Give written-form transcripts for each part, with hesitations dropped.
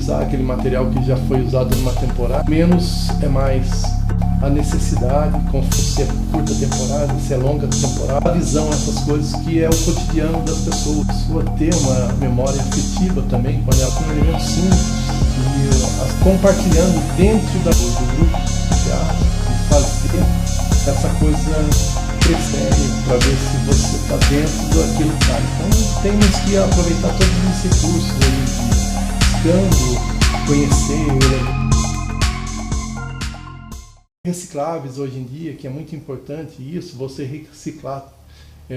reutilizar aquele material que já foi usado numa temporada. Menos é mais. A necessidade, se é curta temporada, se é longa temporada, a visão, essas coisas que é o cotidiano das pessoas. A pessoa ter uma memória afetiva também, quando ela tem um elemento simples, e compartilhando dentro do grupo de teatro, e fazer essa coisa crescer, para ver se você está dentro daquilo que está. Então temos que aproveitar todos os recursos hoje em dia, buscando conhecer recicláveis hoje em dia, que é muito importante isso, você reciclar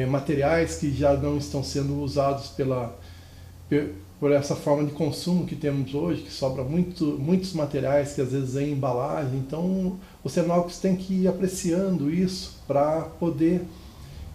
materiais que já não estão sendo usados por essa forma de consumo que temos hoje, que sobra muitos materiais que às vezes é em embalagem. Então o Cenógrafos tem que ir apreciando isso para poder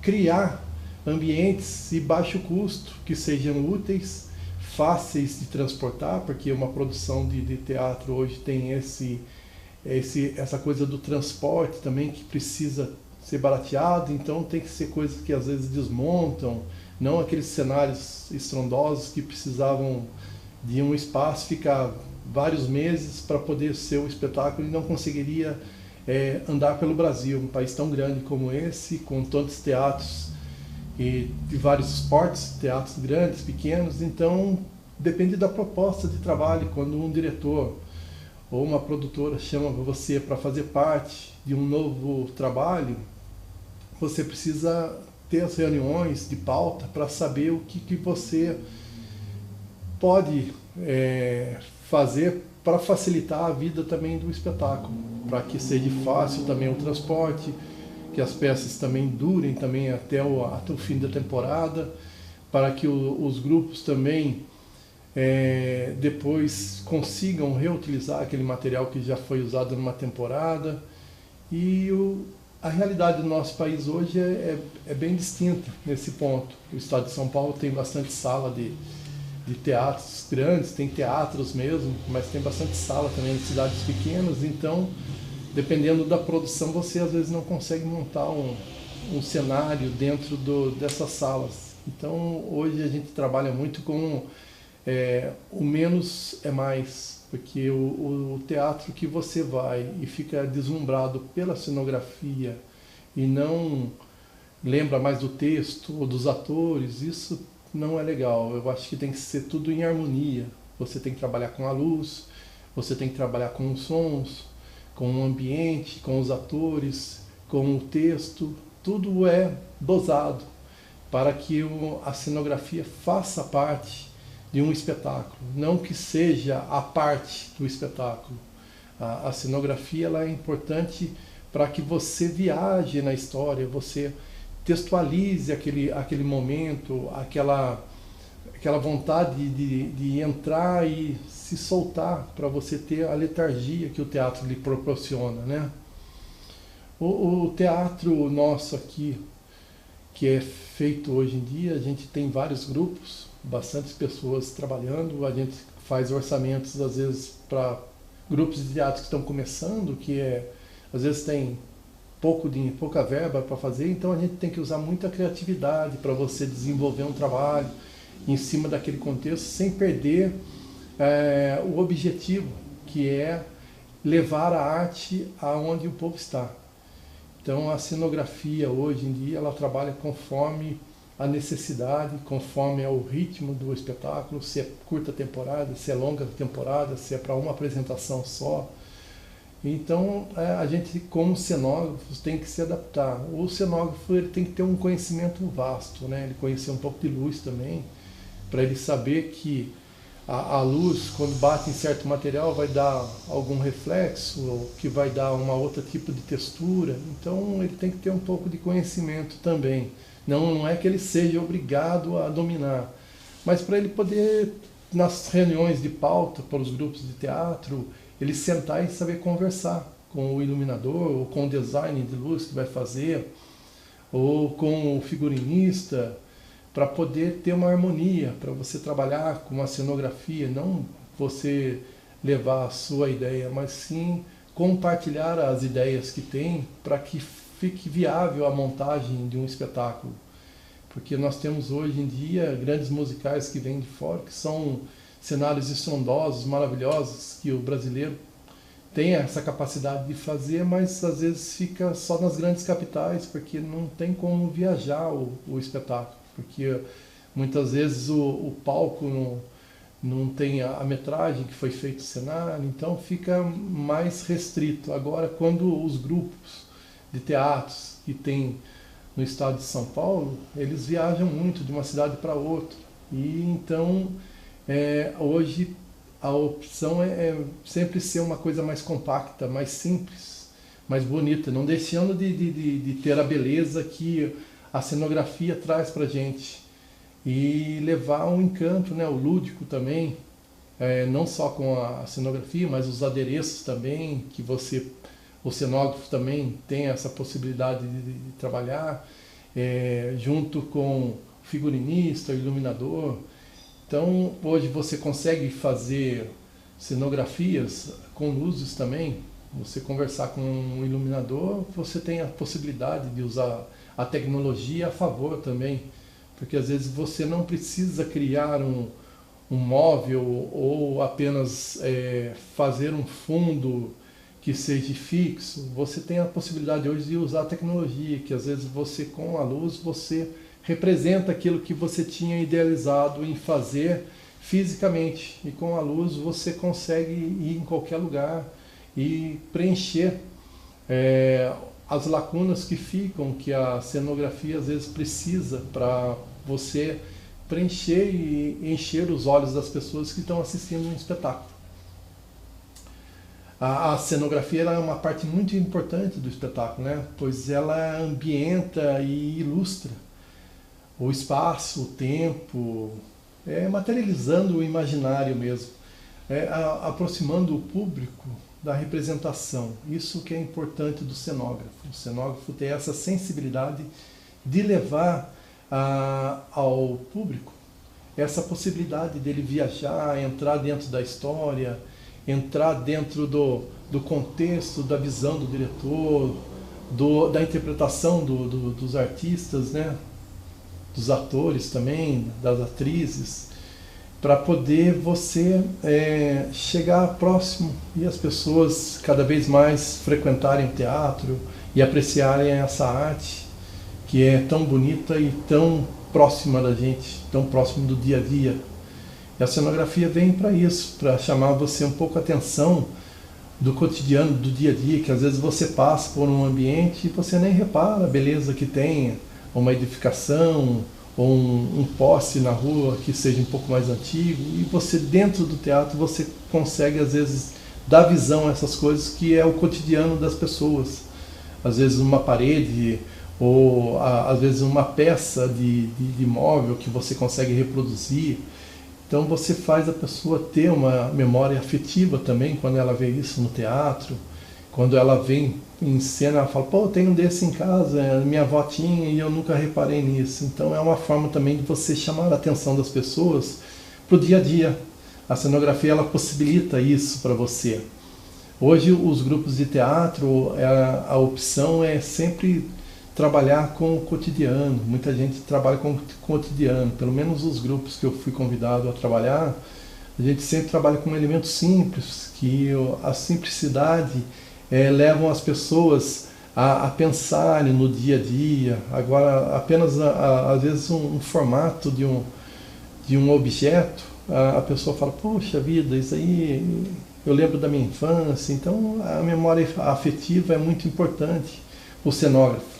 criar ambientes de baixo custo, que sejam úteis, fáceis de transportar, porque uma produção de teatro hoje tem essa coisa do transporte também, que precisa ser barateado, então tem que ser coisas que às vezes desmontam, não aqueles cenários estrondosos que precisavam de um espaço, ficar vários meses para poder ser o espetáculo e não conseguiria andar pelo Brasil, um país tão grande como esse, com tantos teatros e de vários esportes, teatros grandes, pequenos. Então depende da proposta de trabalho. Quando um diretor ou uma produtora chama você para fazer parte de um novo trabalho, você precisa ter as reuniões de pauta para saber o que você pode fazer para facilitar a vida também do espetáculo, para que seja fácil também o transporte, que as peças também durem também até o fim da temporada, para que os grupos também depois consigam reutilizar aquele material que já foi usado numa temporada. E a realidade do nosso país hoje é bem distinta nesse ponto. O estado de São Paulo tem bastante sala de teatros grandes, tem teatros mesmo, mas tem bastante sala também em cidades pequenas. Então, dependendo da produção, você às vezes não consegue montar um cenário dentro dessas salas. Então, hoje a gente trabalha muito com o menos é mais, porque o teatro que você vai e fica deslumbrado pela cenografia e não lembra mais do texto ou dos atores, isso não é legal. Eu acho que tem que ser tudo em harmonia. Você tem que trabalhar com a luz, você tem que trabalhar com os sons, com o ambiente, com os atores, com o texto. Tudo é dosado para que a cenografia faça parte de um espetáculo, não que seja a parte do espetáculo. A cenografia ela é importante para que você viaje na história, você textualize aquele momento, aquela vontade de entrar e se soltar, para você ter a letargia que o teatro lhe proporciona, né? O teatro nosso aqui, que é feito hoje em dia, a gente tem vários grupos, bastantes pessoas trabalhando, a gente faz orçamentos às vezes para grupos de teatro que estão começando, às vezes tem pouca verba para fazer, então a gente tem que usar muita criatividade para você desenvolver um trabalho em cima daquele contexto, sem perder o objetivo, que é levar a arte aonde o povo está. Então a cenografia hoje em dia ela trabalha conforme a necessidade, conforme é o ritmo do espetáculo, se é curta temporada, se é longa temporada, se é para uma apresentação só. Então a gente, como cenógrafos, tem que se adaptar. O cenógrafo ele tem que ter um conhecimento vasto, né? Ele conhecer um pouco de luz também, para ele saber que a luz, quando bate em certo material, vai dar algum reflexo, ou que vai dar uma outra tipo de textura. Então ele tem que ter um pouco de conhecimento também. Não é que ele seja obrigado a dominar, mas para ele poder, nas reuniões de pauta para os grupos de teatro, ele sentar e saber conversar com o iluminador, ou com o design de luz que vai fazer, ou com o figurinista, para poder ter uma harmonia, para você trabalhar com uma cenografia, não você levar a sua ideia, mas sim compartilhar as ideias que tem para que fique viável a montagem de um espetáculo. Porque nós temos hoje em dia grandes musicais que vêm de fora, que são cenários estrondosos, maravilhosos, que o brasileiro tem essa capacidade de fazer, mas às vezes fica só nas grandes capitais, porque não tem como viajar o espetáculo, porque muitas vezes o palco não tem a metragem que foi feito o cenário, então fica mais restrito. Agora, quando os grupos de teatros que tem no estado de São Paulo, eles viajam muito de uma cidade para outra, e então hoje a opção é sempre ser uma coisa mais compacta, mais simples, mais bonita, não deixando de ter a beleza que a cenografia traz para a gente, e levar um encanto, né, o lúdico também, não só com a cenografia, mas os adereços também, que o cenógrafo também tem essa possibilidade de trabalhar, junto com o figurinista, o iluminador. Então, hoje você consegue fazer cenografias com luzes também. Você conversar com um iluminador, você tem a possibilidade de usar a tecnologia a favor também. Porque às vezes você não precisa criar um móvel ou apenas fazer um fundo que seja fixo. Você tem a possibilidade hoje de usar a tecnologia, que às vezes você, com a luz, você representa aquilo que você tinha idealizado em fazer fisicamente, e com a luz você consegue ir em qualquer lugar e preencher as lacunas que ficam, que a cenografia às vezes precisa para você preencher e encher os olhos das pessoas que estão assistindo um espetáculo. A cenografia é uma parte muito importante do espetáculo, né? Pois ela ambienta e ilustra o espaço, o tempo, materializando o imaginário mesmo, aproximando o público da representação. Isso que é importante do cenógrafo. O cenógrafo tem essa sensibilidade de levar ao público essa possibilidade dele viajar, entrar dentro da história, entrar dentro do contexto, da visão do diretor, da interpretação dos artistas, né? Dos atores também, das atrizes, para poder você chegar próximo e as pessoas cada vez mais frequentarem o teatro e apreciarem essa arte que é tão bonita e tão próxima da gente, tão próximo do dia a dia. E a cenografia vem para isso, para chamar você um pouco a atenção do cotidiano, do dia a dia, que às vezes você passa por um ambiente e você nem repara a beleza que tem, uma edificação, ou um poste na rua que seja um pouco mais antigo, e você dentro do teatro você consegue às vezes dar visão a essas coisas que é o cotidiano das pessoas. Às vezes uma parede, ou às vezes uma peça de móvel que você consegue reproduzir. Então você faz a pessoa ter uma memória afetiva também quando ela vê isso no teatro. Quando ela vem em cena, ela fala, pô, eu tenho um desse em casa, minha avó tinha e eu nunca reparei nisso. Então é uma forma também de você chamar a atenção das pessoas para o dia a dia. A cenografia ela possibilita isso para você. Hoje os grupos de teatro, a opção é sempre trabalhar com o cotidiano. Muita gente trabalha com o cotidiano, pelo menos os grupos que eu fui convidado a trabalhar, a gente sempre trabalha com elementos simples, que a simplicidade levam as pessoas a pensarem no dia a dia. Agora, apenas às vezes um formato de um objeto, a pessoa fala, poxa vida, isso aí eu lembro da minha infância. Então a memória afetiva é muito importante. O cenógrafo,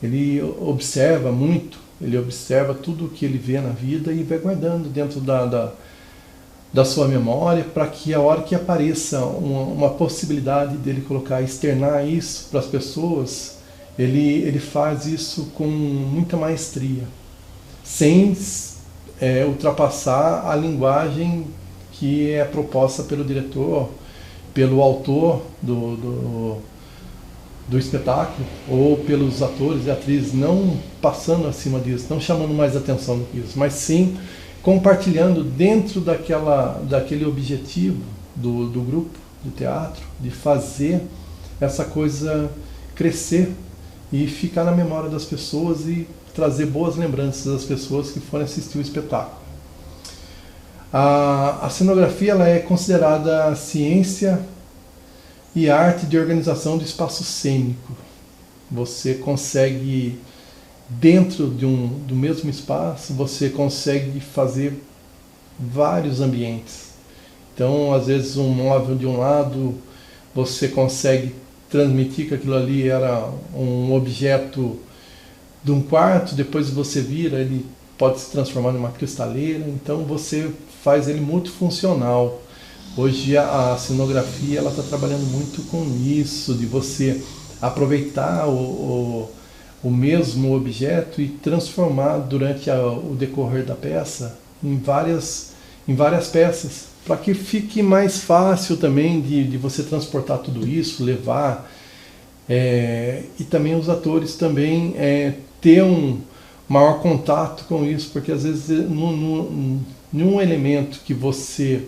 ele observa muito, ele observa tudo o que ele vê na vida e vai guardando dentro da sua memória, para que a hora que apareça uma possibilidade dele colocar, externar isso para as pessoas, ele faz isso com muita maestria, sem ultrapassar a linguagem que é proposta pelo diretor, pelo autor do espetáculo, ou pelos atores e atrizes, não passando acima disso, não chamando mais atenção do que isso, mas sim compartilhando dentro daquele objetivo do grupo de teatro, de fazer essa coisa crescer e ficar na memória das pessoas e trazer boas lembranças das pessoas que forem assistir o espetáculo. A cenografia ela é considerada ciência e arte de organização do espaço cênico. Você consegue, dentro do mesmo espaço, você consegue fazer vários ambientes. Então, às vezes, um móvel de um lado, você consegue transmitir que aquilo ali era um objeto de um quarto, depois você vira, ele pode se transformar numa cristaleira, então você faz ele multifuncional. Hoje a cenografia ela está trabalhando muito com isso, de você aproveitar o mesmo objeto e transformar durante o decorrer da peça em várias peças, para que fique mais fácil também de você transportar tudo isso, levar, e também os atores também ter um maior contato com isso, porque às vezes num elemento que você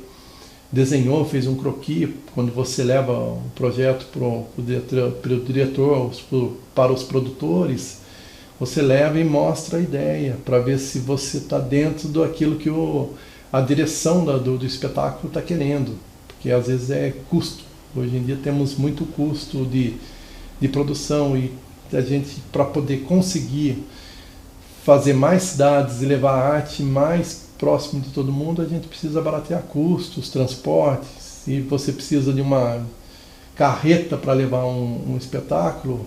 desenhou, fez um croquis, quando você leva um projeto para o diretor, para os produtores, você leva e mostra a ideia, para ver se você está dentro daquilo que a direção do espetáculo está querendo, porque às vezes é custo. Hoje em dia temos muito custo de produção, e a gente, para poder conseguir fazer mais cidades e levar a arte mais próximo de todo mundo, a gente precisa baratear custos, transportes. E você precisa de uma carreta para levar um espetáculo.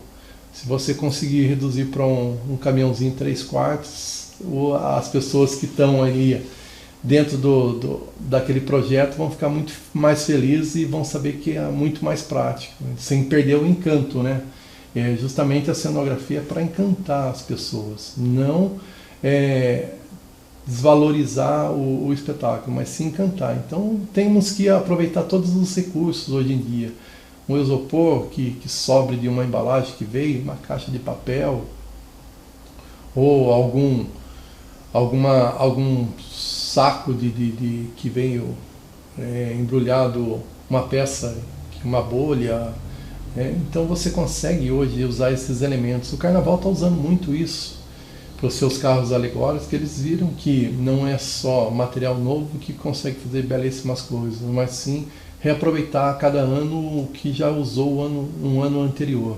Se você conseguir reduzir para um caminhãozinho 3/4, as pessoas que estão ali dentro daquele projeto vão ficar muito mais felizes e vão saber que é muito mais prático, sem perder o encanto, né? Justamente a cenografia é para encantar as pessoas, não desvalorizar o espetáculo, mas sim encantar. Então temos que aproveitar todos os recursos hoje em dia. Um isopor que sobre de uma embalagem que veio, uma caixa de papel, ou algum saco que veio embrulhado, uma peça, uma bolha. Então você consegue hoje usar esses elementos. O Carnaval está usando muito isso para os seus carros alegóricos, que eles viram que não é só material novo que consegue fazer belíssimas coisas, mas sim reaproveitar a cada ano o que já usou um ano anterior.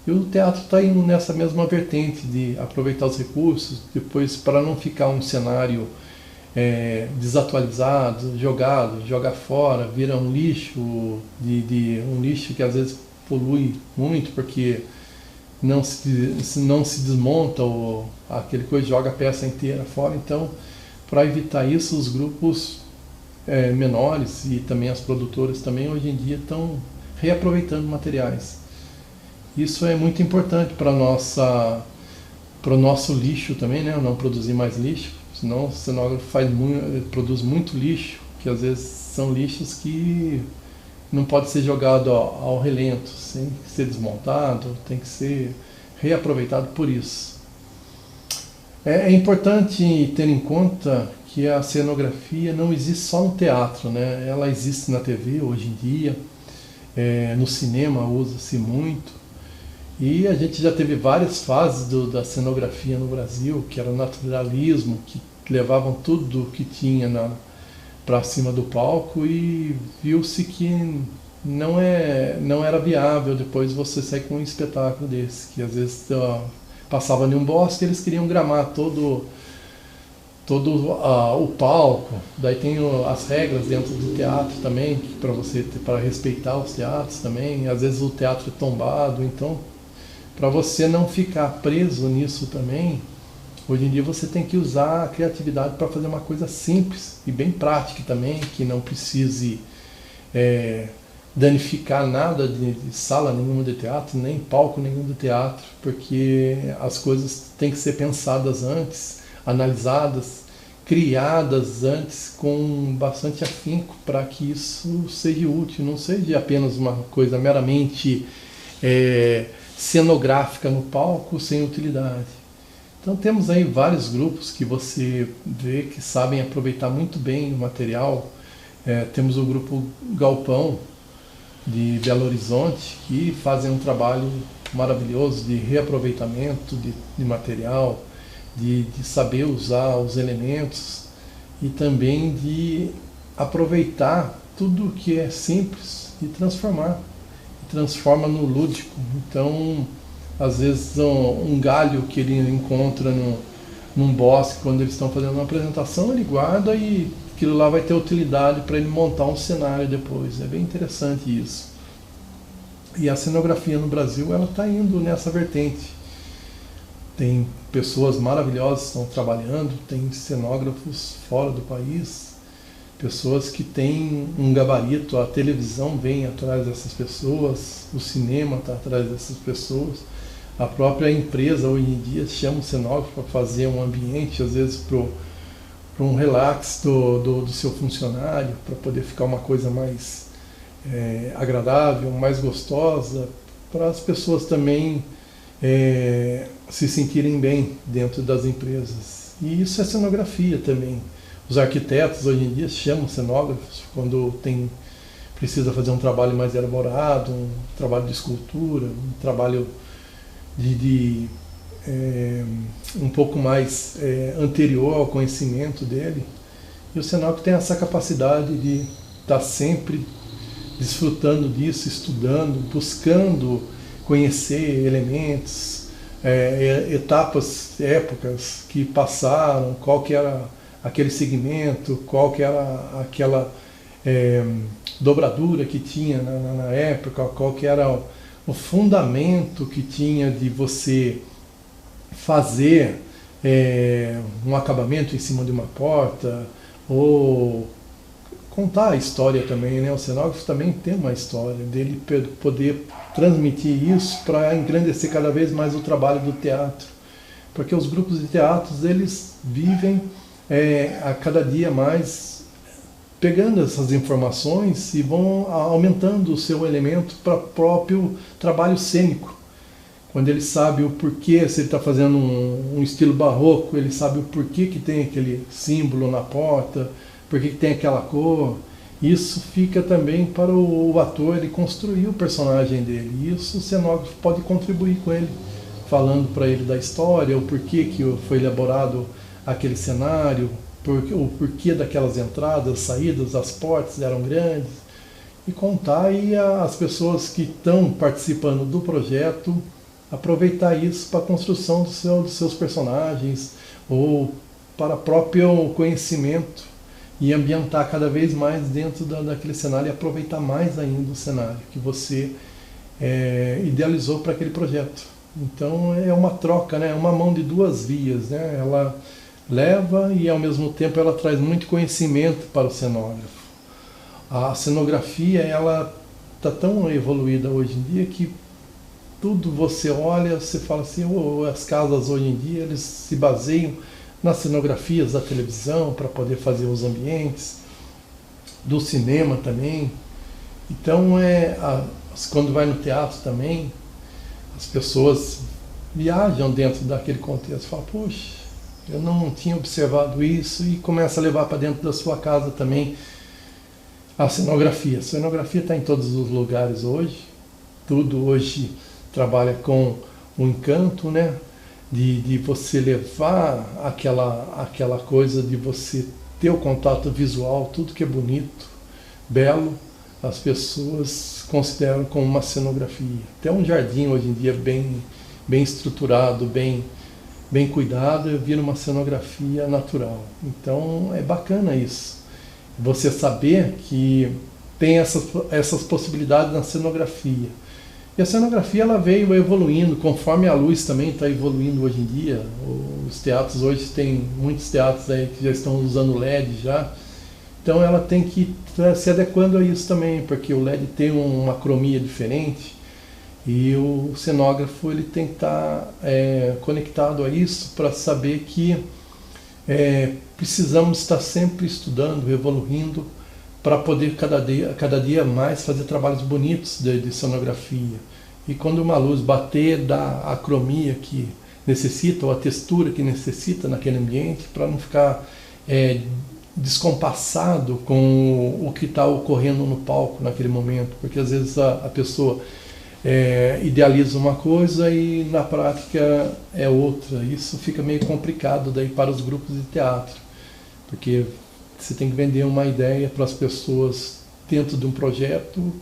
E o teatro está indo nessa mesma vertente de aproveitar os recursos, depois para não ficar um cenário desatualizado, joga fora, vira um lixo, um lixo que às vezes polui muito, porque não se desmonta aquele coisa, joga a peça inteira fora. Então, para evitar isso, os grupos menores e também as produtoras também hoje em dia estão reaproveitando materiais. Isso é muito importante para o nosso lixo também, né? Não produzir mais lixo, senão o cenógrafo produz muito lixo, que às vezes são lixos que não pode ser jogado ao relento, tem que ser desmontado, tem que ser reaproveitado por isso. É importante ter em conta que a cenografia não existe só no teatro, né? Ela existe na TV hoje em dia, no cinema usa-se muito, e a gente já teve várias fases da cenografia no Brasil, que era o naturalismo, que levavam tudo que tinha para cima do palco, e viu-se que não era viável depois você sair com um espetáculo desse, que às vezes passava em um bosque, eles queriam gramar todo o palco. Daí tem as regras dentro do teatro também, para respeitar os teatros também. Às vezes o teatro é tombado, então para você não ficar preso nisso também, hoje em dia você tem que usar a criatividade para fazer uma coisa simples e bem prática também, que não precise danificar nada de sala nenhuma de teatro, nem palco nenhum de teatro, porque as coisas têm que ser pensadas antes, analisadas, criadas antes com bastante afinco, para que isso seja útil, não seja apenas uma coisa meramente cenográfica no palco sem utilidade. Então temos aí vários grupos que você vê que sabem aproveitar muito bem o material. Temos o grupo Galpão de Belo Horizonte, que fazem um trabalho maravilhoso de reaproveitamento de material, de saber usar os elementos. e também de aproveitar tudo que é simples e transforma no lúdico. Então, às vezes um galho que ele encontra num bosque, quando eles estão fazendo uma apresentação, ele guarda e aquilo lá vai ter utilidade para ele montar um cenário depois. É bem interessante isso. E a cenografia no Brasil, ela está indo nessa vertente. Tem pessoas maravilhosas que estão trabalhando, tem cenógrafos fora do país, pessoas que têm um gabarito, a televisão vem atrás dessas pessoas, o cinema está atrás dessas pessoas, a própria empresa hoje em dia chama o cenógrafo para fazer um ambiente, às vezes para um relax do seu funcionário, para poder ficar uma coisa mais agradável, mais gostosa, para as pessoas também se sentirem bem dentro das empresas. E isso é cenografia também. Os arquitetos hoje em dia chamam cenógrafos quando precisa fazer um trabalho mais elaborado, um trabalho de escultura, um trabalho um pouco mais anterior ao conhecimento dele. E o cenógrafo tem essa capacidade de estar sempre desfrutando disso, estudando, buscando conhecer elementos, épocas que passaram, qual que era aquele segmento, qual que era aquela dobradura que tinha na época, qual que era o fundamento que tinha de você fazer um acabamento em cima de uma porta, ou contar a história também, né? O cenógrafo também tem uma história, dele poder transmitir isso para engrandecer cada vez mais o trabalho do teatro. Porque os grupos de teatros, eles vivem a cada dia mais pegando essas informações e vão aumentando o seu elemento para o próprio trabalho cênico. Quando ele sabe o porquê, se ele está fazendo um estilo barroco, ele sabe o porquê que tem aquele símbolo na porta, porquê que tem aquela cor. Isso fica também para o ator ele construir o personagem dele. E isso o cenógrafo pode contribuir com ele, falando para ele da história, o porquê que foi elaborado aquele cenário, o porquê daquelas entradas, saídas, as portas eram grandes, e contar e as pessoas que estão participando do projeto aproveitar isso para a construção dos seus personagens ou para o próprio conhecimento e ambientar cada vez mais dentro daquele cenário e aproveitar mais ainda o cenário que você idealizou para aquele projeto. Então é uma troca, né? Uma mão de duas vias, né? Ela leva e ao mesmo tempo ela traz muito conhecimento para o cenógrafo. A cenografia ela está tão evoluída hoje em dia que tudo você olha, você fala assim, as casas hoje em dia eles se baseiam nas cenografias da televisão para poder fazer os ambientes, do cinema também. Então quando vai no teatro também, as pessoas viajam dentro daquele contexto, falam, poxa, eu não tinha observado isso, e começa a levar para dentro da sua casa também a cenografia. A cenografia está em todos os lugares hoje, tudo hoje trabalha com o encanto, né? De você levar aquela coisa de você ter o contato visual, tudo que é bonito, belo, as pessoas consideram como uma cenografia. Até um jardim hoje em dia bem estruturado, bem cuidado, vira uma cenografia natural. Então é bacana isso. Você saber que tem essas possibilidades na cenografia. E a cenografia ela veio evoluindo, conforme a luz também está evoluindo hoje em dia. Os teatros hoje tem muitos teatros aí que já estão usando LED já. Então ela tem que ir se adequando a isso também, porque o LED tem uma cromia diferente e o cenógrafo ele tem que estar conectado a isso para saber que precisamos estar sempre estudando, evoluindo, para poder cada dia mais fazer trabalhos bonitos de cenografia. E quando uma luz bater, dá a cromia que necessita, ou a textura que necessita naquele ambiente, para não ficar descompassado com o que está ocorrendo no palco naquele momento. Porque às vezes a pessoa idealiza uma coisa e na prática é outra. Isso fica meio complicado daí para os grupos de teatro, porque Você tem que vender uma ideia para as pessoas dentro de um projeto,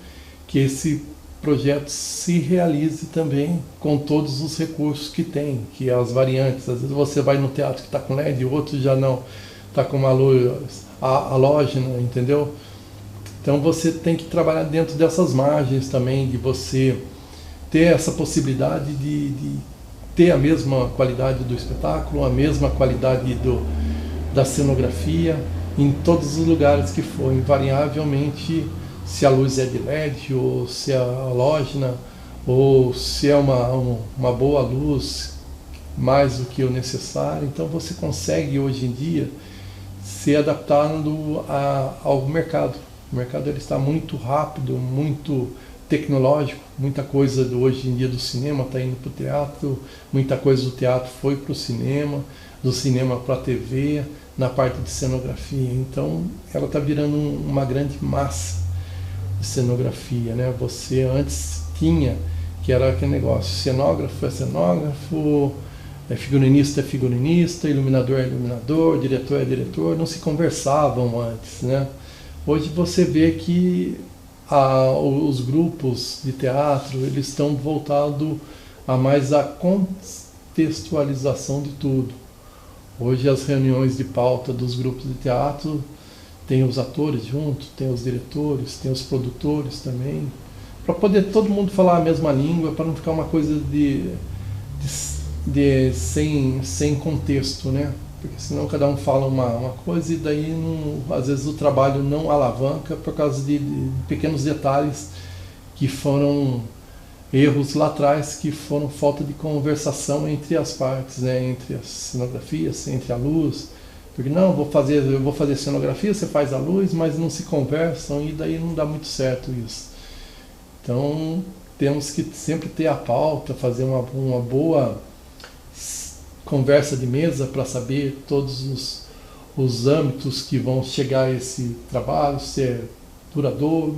que esse projeto se realize também com todos os recursos que tem, que é as variantes. Às vezes você vai no teatro que está com LED, o outro já não, está com uma luz halógena, entendeu? Então você tem que trabalhar dentro dessas margens também, de você ter essa possibilidade de ter a mesma qualidade do espetáculo, a mesma qualidade da cenografia, em todos os lugares que for, invariavelmente, se a luz é de LED, ou se é halógena, ou se é uma boa luz, mais do que o necessário. Então você consegue, hoje em dia, se adaptando ao mercado. O mercado ele está muito rápido, muito tecnológico, muita coisa hoje em dia do cinema está indo para o teatro, muita coisa do teatro foi para o cinema, do cinema para a TV, na parte de cenografia. Então ela está virando uma grande massa de cenografia, né? Você antes tinha, que era aquele negócio, cenógrafo é cenógrafo, figurinista é figurinista, iluminador é iluminador, diretor é diretor, não se conversavam antes, né? Hoje você vê que os grupos de teatro eles estão voltados a mais a contextualização de tudo. Hoje as reuniões de pauta dos grupos de teatro tem os atores juntos, tem os diretores, tem os produtores também, para poder todo mundo falar a mesma língua, para não ficar uma coisa sem contexto, né? Porque senão cada um fala uma coisa e daí às vezes o trabalho não alavanca por causa de pequenos detalhes que foram erros lá atrás, que foram falta de conversação entre as partes, né? Entre as cenografias, entre a luz. Porque não, eu vou fazer cenografia, você faz a luz, mas não se conversam e daí não dá muito certo isso. Então temos que sempre ter a pauta, fazer uma boa conversa de mesa para saber todos os âmbitos que vão chegar a esse trabalho, se é duradouro,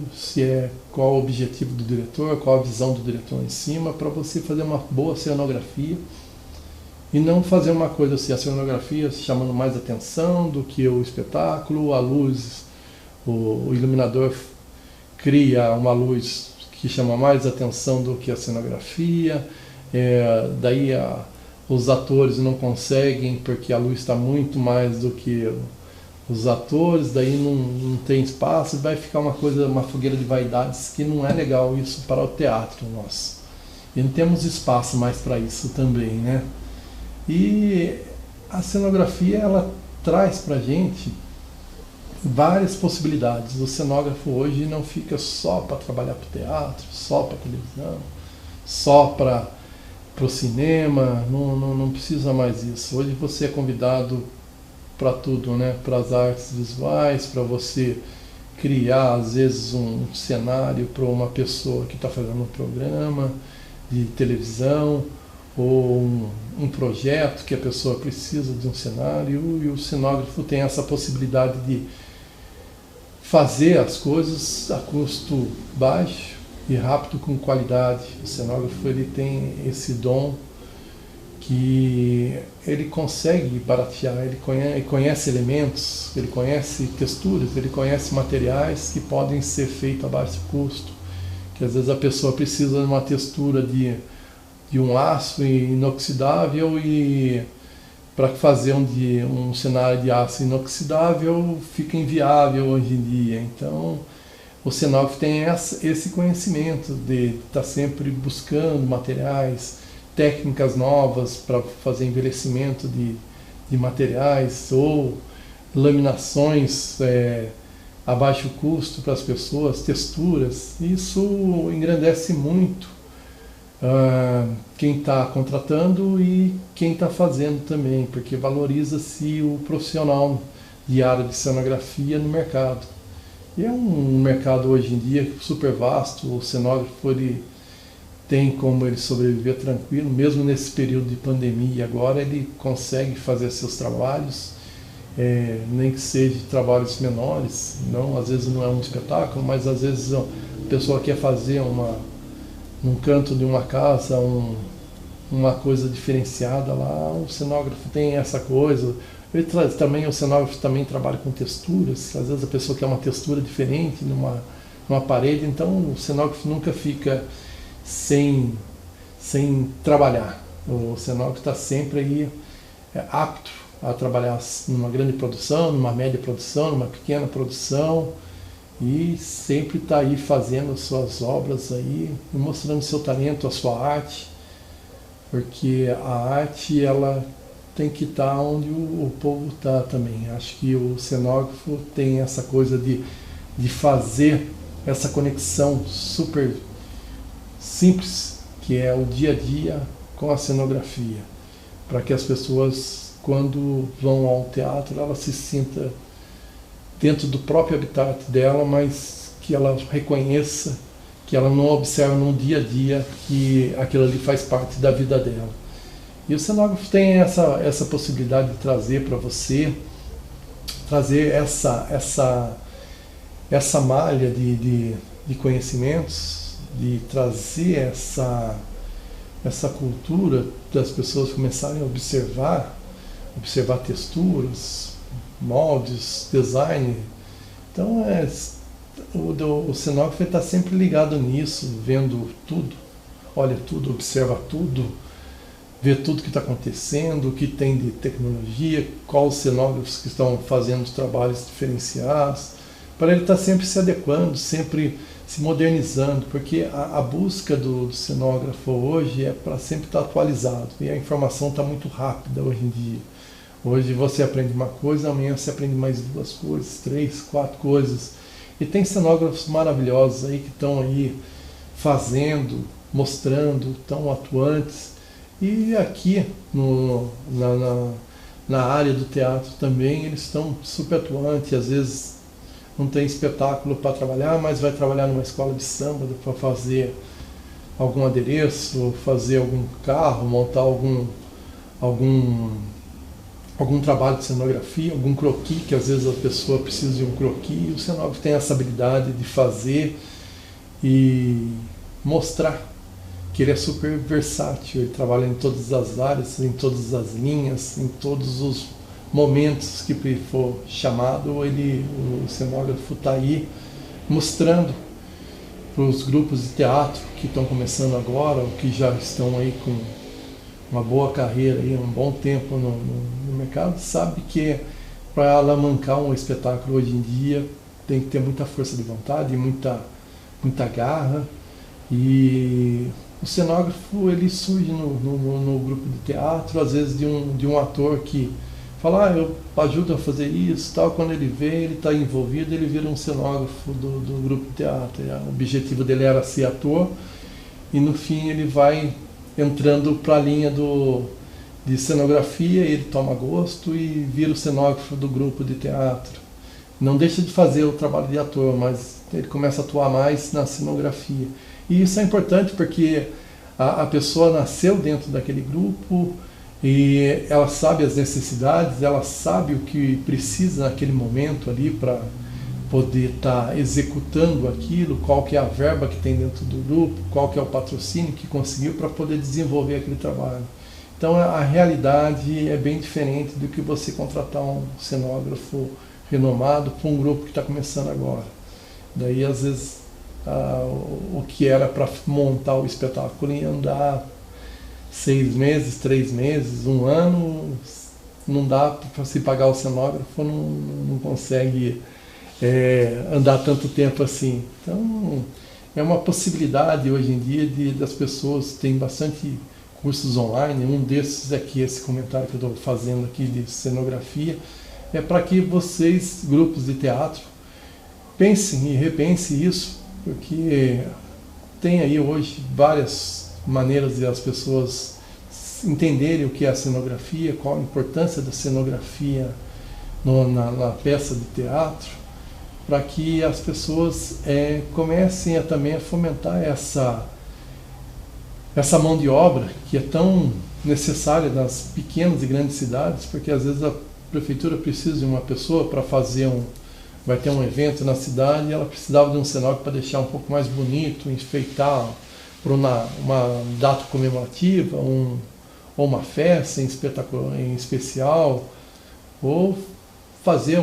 qual o objetivo do diretor, qual a visão do diretor em cima, para você fazer uma boa cenografia e não fazer uma coisa assim, a cenografia chamando mais atenção do que o espetáculo, a luz, o iluminador cria uma luz que chama mais atenção do que a cenografia, daí os atores não conseguem porque a luz está muito mais do que os atores, daí não tem espaço, vai ficar uma fogueira de vaidades que não é legal isso para o teatro nosso. E não temos espaço mais para isso também, né? E a cenografia ela traz para a gente várias possibilidades. O cenógrafo hoje não fica só para trabalhar para o teatro, só para a televisão, só para o cinema, não precisa mais isso. Hoje você é convidado para tudo, né? Para as artes visuais, para você criar às vezes um cenário para uma pessoa que está fazendo um programa de televisão ou um projeto que a pessoa precisa de um cenário, e o cenógrafo tem essa possibilidade de fazer as coisas a custo baixo e rápido, com qualidade. O cenógrafo ele tem esse dom que ele consegue baratear, ele conhece elementos, ele conhece texturas, ele conhece materiais que podem ser feitos a baixo custo, que às vezes a pessoa precisa de uma textura de um aço inoxidável, e para fazer um cenário de aço inoxidável fica inviável hoje em dia. Então o cenógrafo tem esse conhecimento de estar sempre buscando materiais, técnicas novas para fazer envelhecimento de materiais ou laminações a baixo custo para as pessoas, texturas. Isso engrandece muito quem está contratando e quem está fazendo também, porque valoriza-se o profissional de área de cenografia no mercado. E é um mercado hoje em dia super vasto. O cenógrafo ele tem como ele sobreviver tranquilo, mesmo nesse período de pandemia. Agora ele consegue fazer seus trabalhos, nem que seja trabalhos menores, às vezes não é um espetáculo, mas às vezes a pessoa quer fazer num canto de uma casa uma coisa diferenciada lá, o cenógrafo tem essa coisa, Ele traz também, o cenógrafo também trabalha com texturas, às vezes a pessoa quer uma textura diferente numa parede, então o cenógrafo nunca fica sem trabalhar. O cenógrafo está sempre aí apto a trabalhar numa grande produção, numa média produção, numa pequena produção, e sempre está aí fazendo suas obras aí, mostrando seu talento, a sua arte, porque a arte ela tem que estar onde o povo está também. Acho que o cenógrafo tem essa coisa de fazer essa conexão super simples, que é o dia a dia com a cenografia, para que as pessoas, quando vão ao teatro, ela se sinta dentro do próprio habitat dela, mas que ela reconheça, que ela não observa no dia a dia que aquilo ali faz parte da vida dela. E o cenógrafo tem essa possibilidade de trazer para você, trazer essa malha de conhecimentos, de trazer essa cultura das pessoas começarem a observar texturas, moldes, design. Então o cenógrafo está sempre ligado nisso, vendo tudo, olha tudo, observa tudo, vê tudo que está acontecendo, o que tem de tecnologia, quais os cenógrafos que estão fazendo os trabalhos diferenciados, para ele estar sempre se adequando, sempre se modernizando, porque a busca do cenógrafo hoje é para sempre estar atualizado, e a informação está muito rápida hoje em dia. Hoje você aprende uma coisa, amanhã você aprende mais 2 coisas, 3, 4 coisas. E tem cenógrafos maravilhosos aí que estão aí fazendo, mostrando, tão atuantes. E aqui na área do teatro também eles estão super atuantes. Às vezes não tem espetáculo para trabalhar, mas vai trabalhar numa escola de samba para fazer algum adereço, fazer algum carro, montar algum trabalho de cenografia, algum croquis, que às vezes a pessoa precisa de um croquis, e o cenógrafo tem essa habilidade de fazer e mostrar que ele é super versátil, ele trabalha em todas as áreas, em todas as linhas, em todos os momentos que for chamado, o cenógrafo está aí mostrando para os grupos de teatro que estão começando agora, ou que já estão aí com uma boa carreira, aí, um bom tempo no mercado, sabe que para alavancar um espetáculo hoje em dia tem que ter muita força de vontade, muita garra. E o cenógrafo ele surge no grupo de teatro, às vezes de um ator que fala, eu ajudo a fazer isso, tal. Quando ele vê, ele está envolvido, ele vira um cenógrafo do grupo de teatro. O objetivo dele era ser ator, e no fim ele vai entrando para a linha de cenografia, ele toma gosto e vira o cenógrafo do grupo de teatro. Não deixa de fazer o trabalho de ator, mas ele começa a atuar mais na cenografia. E isso é importante porque a pessoa nasceu dentro daquele grupo e ela sabe as necessidades, ela sabe o que precisa naquele momento ali para poder estar executando aquilo, qual que é a verba que tem dentro do grupo, qual que é o patrocínio que conseguiu para poder desenvolver aquele trabalho. Então a realidade é bem diferente do que você contratar um cenógrafo renomado para um grupo que está começando agora. Daí às vezes o que era para montar o espetáculo ia andar 6 meses, 3 meses, 1 ano, não dá para se pagar o cenógrafo, não consegue andar tanto tempo assim. Então é uma possibilidade hoje em dia das pessoas terem bastante cursos online. Um desses aqui, esse comentário que eu estou fazendo aqui de cenografia, é para que vocês, grupos de teatro, pensem e repensem isso, porque tem aí hoje várias maneiras de as pessoas entenderem o que é a cenografia, qual a importância da cenografia na peça de teatro, para que as pessoas comecem também a fomentar essa mão de obra que é tão necessária nas pequenas e grandes cidades, porque às vezes a prefeitura precisa de uma pessoa para fazer vai ter um evento na cidade e ela precisava de um cenógrafo para deixar um pouco mais bonito, enfeitar para uma data comemorativa, ou uma festa em especial, ou fazer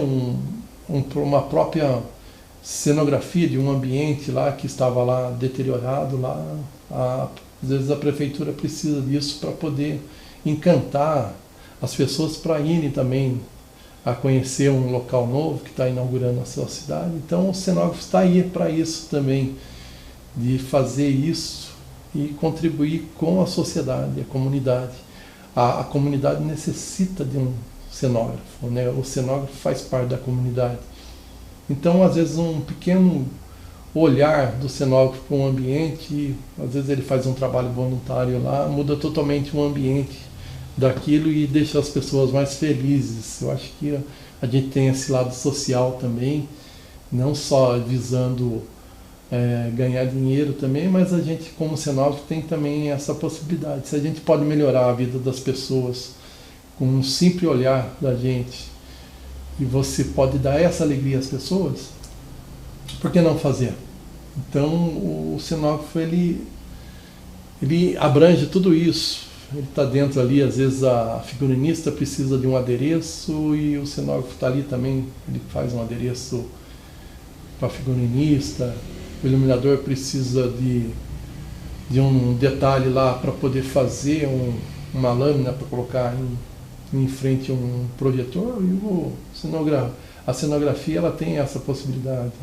uma própria cenografia de um ambiente lá que estava lá deteriorado lá. Às vezes a prefeitura precisa disso para poder encantar as pessoas para irem também a conhecer um local novo que está inaugurando a sua cidade. Então o cenógrafo está aí para isso também, de fazer isso e contribuir com a sociedade, a comunidade. A comunidade necessita de um cenógrafo, né? O cenógrafo faz parte da comunidade. Então, às vezes, um pequeno olhar do cenógrafo para um ambiente, às vezes ele faz um trabalho voluntário lá, muda totalmente o ambiente daquilo e deixa as pessoas mais felizes. Eu acho que a gente tem esse lado social também, não só visando ganhar dinheiro também, mas a gente como cenógrafo tem também essa possibilidade. Se a gente pode melhorar a vida das pessoas com um simples olhar da gente e você pode dar essa alegria às pessoas, por que não fazer? Então o cenógrafo ele abrange tudo isso. Ele está dentro ali, às vezes a figurinista precisa de um adereço e o cenógrafo está ali também, ele faz um adereço para a figurinista. O iluminador precisa de um detalhe lá para poder fazer uma lâmina para colocar em frente a um projetor, e a cenografia ela tem essa possibilidade.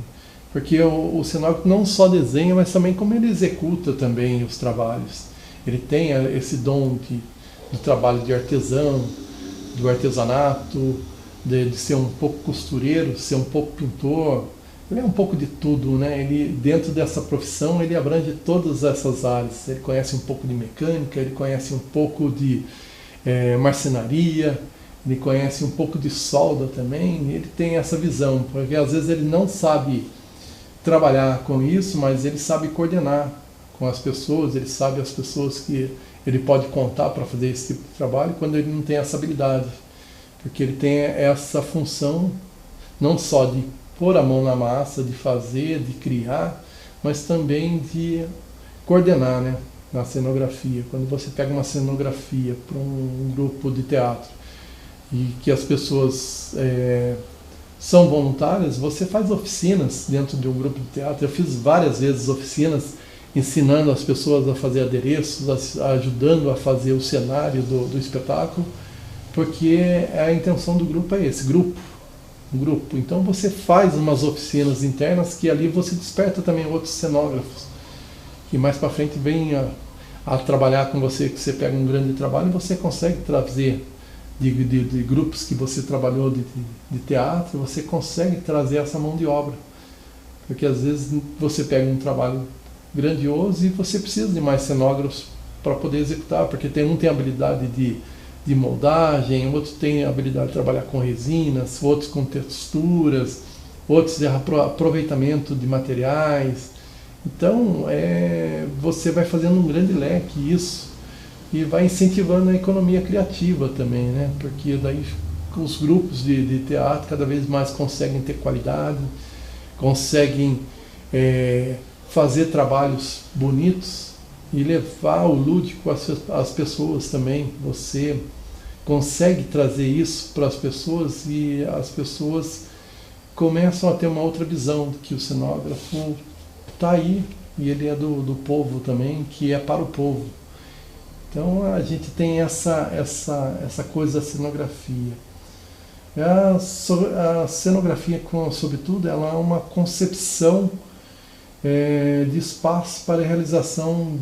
Porque o cenógrafo não só desenha, mas também como ele executa também os trabalhos. Ele tem esse dom do trabalho de artesão, do artesanato, de ser um pouco costureiro, ser um pouco pintor. Ele é um pouco de tudo, né? Ele, dentro dessa profissão, ele abrange todas essas áreas. Ele conhece um pouco de mecânica, ele conhece um pouco de marcenaria, ele conhece um pouco de solda também. Ele tem essa visão, porque às vezes ele não sabe trabalhar com isso, mas ele sabe coordenar com as pessoas, ele sabe as pessoas que ele pode contar para fazer esse tipo de trabalho quando ele não tem essa habilidade. Porque ele tem essa função não só de pôr a mão na massa, de fazer, de criar, mas também de coordenar, né, na cenografia. Quando você pega uma cenografia para um grupo de teatro e que as pessoas são voluntárias, você faz oficinas dentro de um grupo de teatro. Eu fiz várias vezes oficinas ensinando as pessoas a fazer adereços, ajudando a fazer o cenário do espetáculo, porque a intenção do grupo é esse, um grupo. Então você faz umas oficinas internas que ali você desperta também outros cenógrafos que mais para frente vêm a trabalhar com você, que você pega um grande trabalho e você consegue trazer de grupos que você trabalhou de teatro, você consegue trazer essa mão de obra. Porque às vezes você pega um trabalho grandioso e você precisa de mais cenógrafos para poder executar, porque um tem habilidade de moldagem, outros têm a habilidade de trabalhar com resinas, outros com texturas, outros de aproveitamento de materiais. Então, você vai fazendo um grande leque isso e vai incentivando a economia criativa também, né? Porque daí os grupos de teatro cada vez mais conseguem ter qualidade, conseguem fazer trabalhos bonitos e levar o lúdico às pessoas também. Você consegue trazer isso para as pessoas e as pessoas começam a ter uma outra visão de que o cenógrafo está aí e ele é do povo também, que é para o povo. Então a gente tem essa coisa da cenografia. A cenografia, sobretudo, ela é uma concepção de espaço para a realização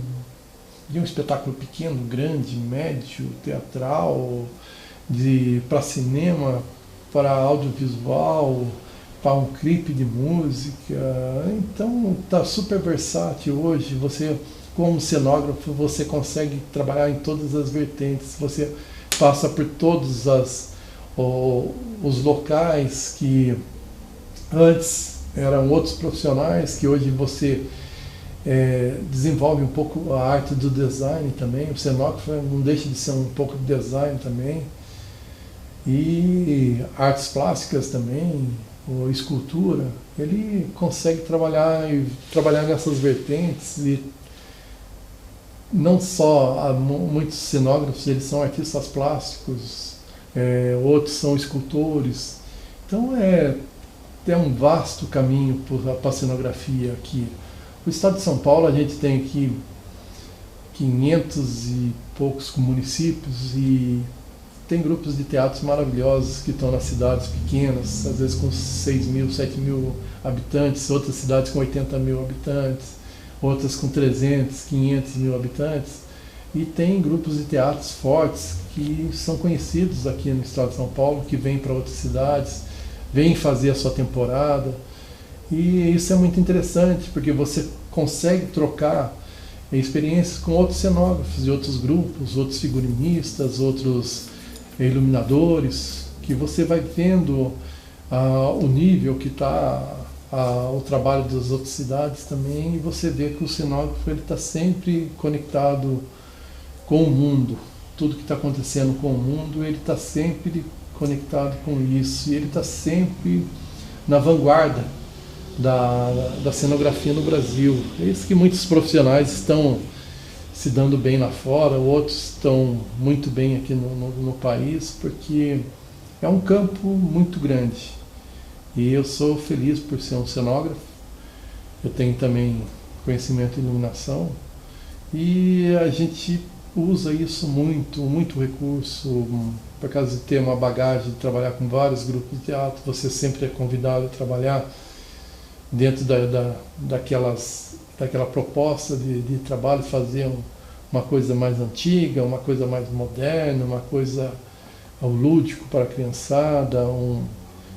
de um espetáculo pequeno, grande, médio, teatral, para cinema, para audiovisual, para um clipe de música. Então está super versátil hoje. Você, como cenógrafo, você consegue trabalhar em todas as vertentes. Você passa por todos os locais que antes eram outros profissionais, que hoje você desenvolve um pouco a arte do design também. O cenógrafo não deixa de ser um pouco de design também. E artes plásticas também, ou escultura, ele consegue trabalhar nessas vertentes. E não só muitos cenógrafos, eles são artistas plásticos, outros são escultores. Então é um vasto caminho para a cenografia aqui. No estado de São Paulo a gente tem aqui 500 e poucos municípios e tem grupos de teatros maravilhosos que estão nas cidades pequenas, às vezes com 6 mil, 7 mil habitantes, outras cidades com 80 mil habitantes, outras com 300, 500 mil habitantes. E tem grupos de teatros fortes que são conhecidos aqui no estado de São Paulo, que vêm para outras cidades, vêm fazer a sua temporada. E isso é muito interessante, porque você consegue trocar experiências com outros cenógrafos de outros grupos, outros figurinistas, outros iluminadores, que você vai vendo o nível que está o trabalho das outras cidades também, e você vê que o cenógrafo está sempre conectado com o mundo. Tudo que está acontecendo com o mundo, ele está sempre conectado com isso, e ele está sempre na vanguarda da cenografia no Brasil. É isso que muitos profissionais estão se dando bem lá fora, outros estão muito bem aqui no país, porque é um campo muito grande. E eu sou feliz por ser um cenógrafo. Eu tenho também conhecimento em iluminação, e a gente usa isso muito recurso. Por causa de ter uma bagagem de trabalhar com vários grupos de teatro, você sempre é convidado a trabalhar dentro daquela proposta de trabalho, fazer uma coisa mais antiga, uma coisa mais moderna, uma coisa lúdico para a criançada.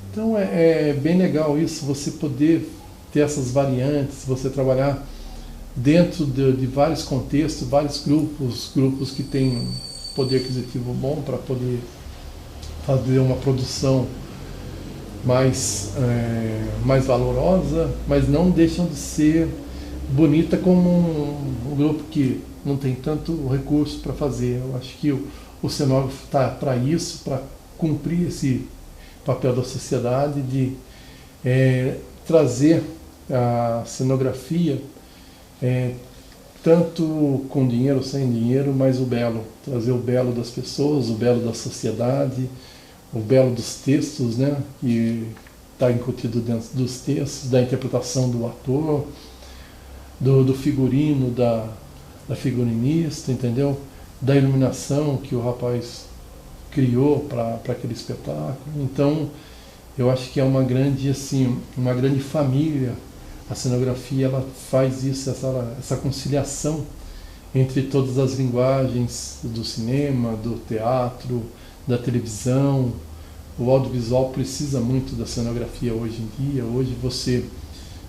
Então é bem legal isso, você poder ter essas variantes, você trabalhar dentro de vários contextos, vários grupos que têm poder aquisitivo bom para poder fazer uma produção mais valorosa, mas não deixam de ser bonita como um grupo que não tem tanto recurso para fazer. Eu acho que o cenógrafo está para isso, para cumprir esse papel da sociedade de trazer a cenografia tanto com dinheiro ou sem dinheiro, mas o belo, trazer o belo das pessoas, o belo da sociedade, o belo dos textos, né, que está incutido dentro dos textos, da interpretação do ator, do figurino, da figurinista, entendeu? Da iluminação que o rapaz criou para aquele espetáculo. Então, eu acho que é uma grande família. A cenografia, ela faz isso, essa conciliação entre todas as linguagens do cinema, do teatro, da televisão. O audiovisual precisa muito da cenografia hoje em dia. Hoje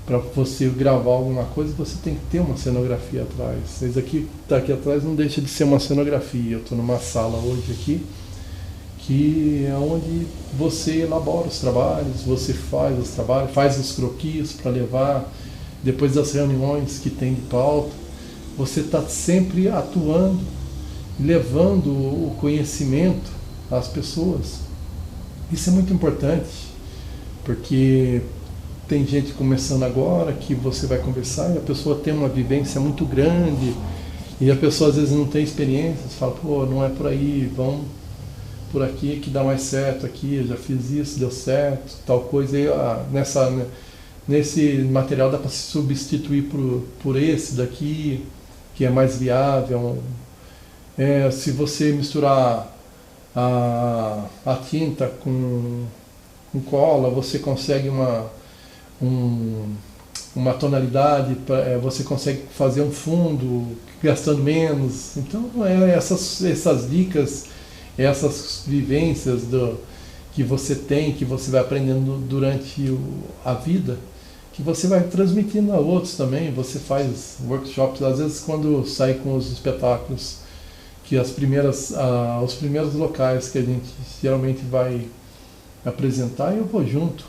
para você gravar alguma coisa, você tem que ter uma cenografia atrás. Isso aqui está aqui atrás não deixa de ser uma cenografia. Eu estou numa sala hoje aqui, que é onde você elabora os trabalhos, você faz os trabalhos, faz os croquis para levar, depois das reuniões que tem de pauta, você está sempre atuando, levando o conhecimento às pessoas. Isso é muito importante, porque tem gente começando agora que você vai conversar e a pessoa tem uma vivência muito grande, e a pessoa às vezes não tem experiência, você fala, pô, não é por aí, vamos por aqui que dá mais certo, aqui eu já fiz isso, deu certo, tal coisa. E, nesse material dá para se substituir por esse daqui, que é mais viável. Se você misturar a tinta com cola, você consegue uma tonalidade, você consegue fazer um fundo gastando menos. Então, essas dicas, essas vivências que você tem, que você vai aprendendo durante a vida, que você vai transmitindo a outros também. Você faz workshops, às vezes quando sai com os espetáculos, que os primeiros locais que a gente geralmente vai apresentar, eu vou junto,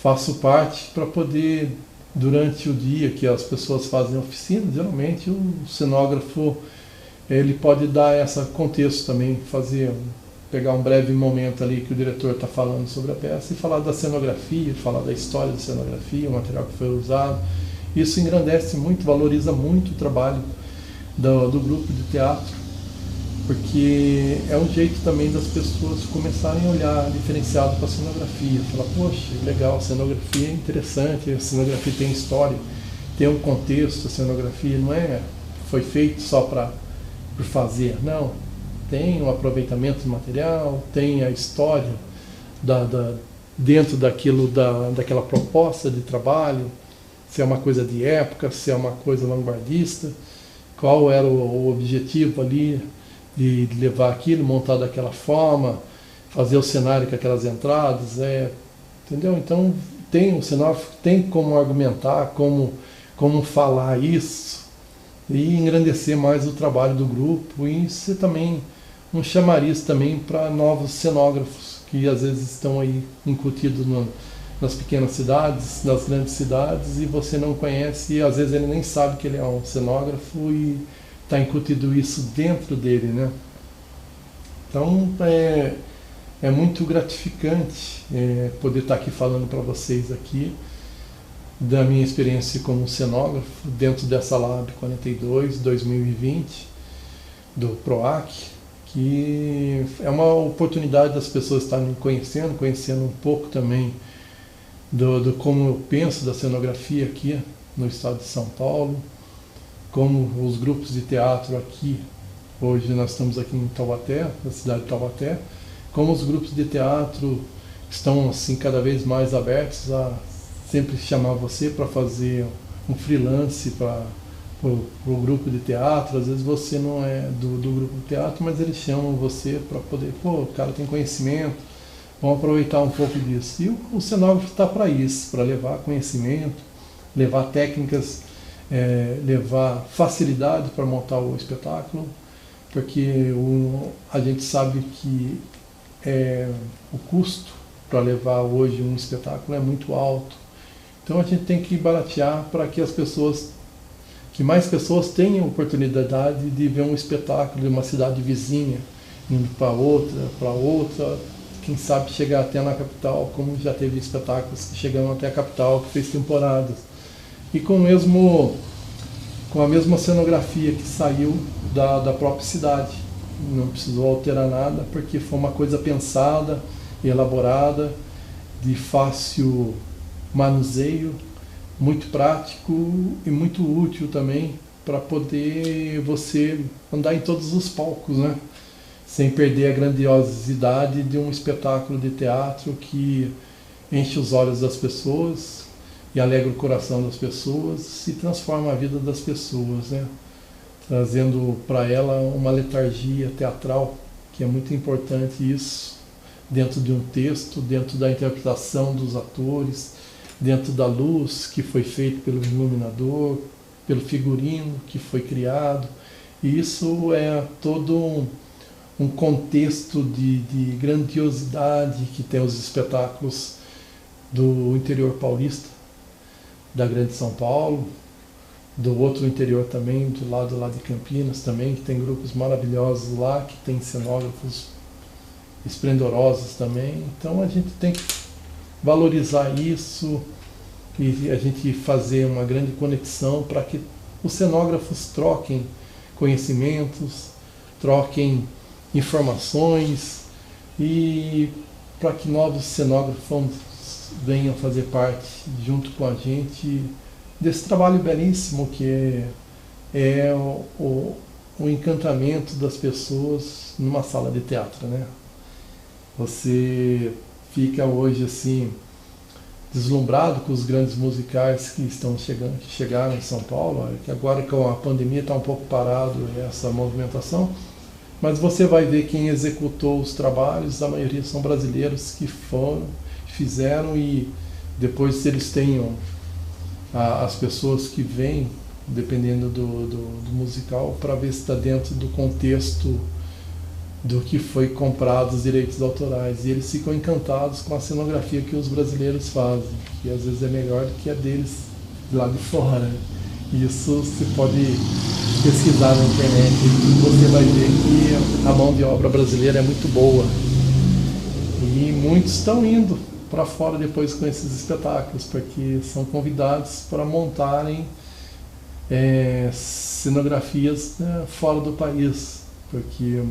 faço parte para poder, durante o dia que as pessoas fazem oficina, geralmente o cenógrafo ele pode dar esse contexto também, pegar um breve momento ali que o diretor está falando sobre a peça e falar da cenografia, falar da história da cenografia, o material que foi usado. Isso engrandece muito, valoriza muito o trabalho do grupo de teatro. porque é um jeito também das pessoas começarem a olhar diferenciado para a cenografia. Falar, poxa, legal, a cenografia é interessante, a cenografia tem história, tem um contexto, a cenografia não foi feito só por fazer, não. Tem um aproveitamento do material, tem a história dentro daquela proposta de trabalho, se é uma coisa de época, se é uma coisa vanguardista, qual era o objetivo ali de levar aquilo, montar daquela forma, fazer o cenário com aquelas entradas, entendeu? Então o cenógrafo tem como argumentar, como falar isso e engrandecer mais o trabalho do grupo e ser também um chamariz também para novos cenógrafos que às vezes estão aí incutidos nas pequenas cidades, nas grandes cidades, e você não conhece, e às vezes ele nem sabe que ele é um cenógrafo e está incutido isso dentro dele, né? Então é muito gratificante poder estar aqui falando para vocês aqui da minha experiência como cenógrafo dentro dessa Lab 42 2020 do PROAC, que é uma oportunidade das pessoas estarem conhecendo um pouco também do como eu penso da cenografia aqui no estado de São Paulo, como os grupos de teatro aqui, hoje nós estamos aqui em Taubaté, na cidade de Taubaté, como os grupos de teatro estão assim cada vez mais abertos a sempre chamar você para fazer um freelance para o grupo de teatro. Às vezes você não é do grupo de teatro, mas eles chamam você para poder, o cara tem conhecimento, vamos aproveitar um pouco disso. E o cenógrafo está para isso, para levar conhecimento, levar técnicas, levar facilidade para montar o espetáculo, porque a gente sabe que o custo para levar hoje um espetáculo é muito alto. Então a gente tem que baratear para que mais pessoas tenham oportunidade de ver um espetáculo de uma cidade vizinha, indo para outra, quem sabe chegar até na capital, como já teve espetáculos que chegaram até a capital, que fez temporadas. E com a mesma cenografia que saiu da própria cidade. Não precisou alterar nada, porque foi uma coisa pensada, elaborada, de fácil manuseio, muito prático e muito útil também para poder você andar em todos os palcos, né? Sem perder a grandiosidade de um espetáculo de teatro que enche os olhos das pessoas e alegra o coração das pessoas e transforma a vida das pessoas, né? Trazendo para ela uma letargia teatral, que é muito importante isso, dentro de um texto, dentro da interpretação dos atores, dentro da luz que foi feita pelo iluminador, pelo figurino que foi criado. E isso é todo um contexto de grandiosidade que tem os espetáculos do interior paulista, da Grande São Paulo, do outro interior também, do lado lá de Campinas também, que tem grupos maravilhosos lá, que tem cenógrafos esplendorosos também. Então a gente tem que valorizar isso e a gente fazer uma grande conexão para que os cenógrafos troquem conhecimentos, troquem informações e para que novos cenógrafos venham fazer parte junto com a gente desse trabalho belíssimo que é o encantamento das pessoas numa sala de teatro, né? Você fica hoje assim deslumbrado com os grandes musicais que chegaram em São Paulo, que agora com a pandemia está um pouco parado essa movimentação, mas você vai ver quem executou os trabalhos, a maioria são brasileiros que fizeram, e depois eles tenham as pessoas que vêm, dependendo do musical, para ver se está dentro do contexto do que foi comprado os direitos autorais, e eles ficam encantados com a cenografia que os brasileiros fazem, que às vezes é melhor do que a deles lá de fora. Isso você pode pesquisar na internet e você vai ver que a mão de obra brasileira é muito boa. E muitos estão indo para fora depois com esses espetáculos, porque são convidados para montarem cenografias fora do país. porque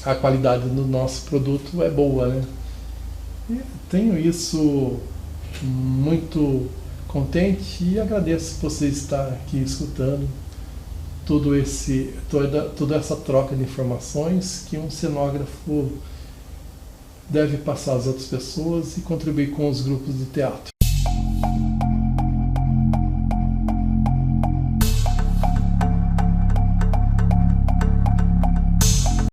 a qualidade do nosso produto é boa, né? E tenho isso muito contente e agradeço você estar aqui escutando toda essa troca de informações que um cenógrafo deve passar às outras pessoas e contribuir com os grupos de teatro.